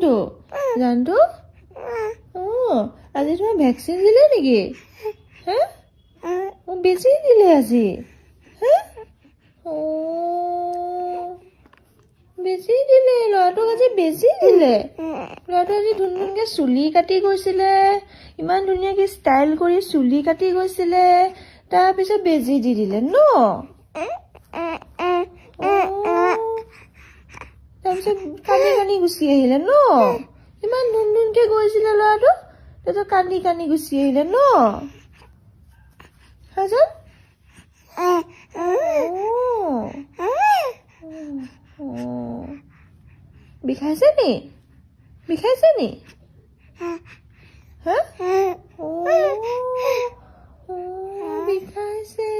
জানটো জানটো আজি তোমাৰ ভেকচিন দিলে নেকি হা বেছি দিলে আজি হা বেছি দিলে ল'ৰাটোক আজি বেছি দিলে ল'ৰাটো আজি ধুনধুনকৈ চুলি কাটি গৈছিলে ইমান ধুনীয়াকৈ ষ্টাইল কৰি চুলি কাটি গৈছিলে তাৰপিছত বেজি দি দিলে ন তাৰপিছত কান্দি কান্দি গুচি আহিলে ন ইমান ধুনধুনকৈ গৈছিলে ল'ৰাটো তাৰপিছত কান্দি কান্দি গুচি আহিলে ন হাজান বিষাইছে নি হা বিষাইছে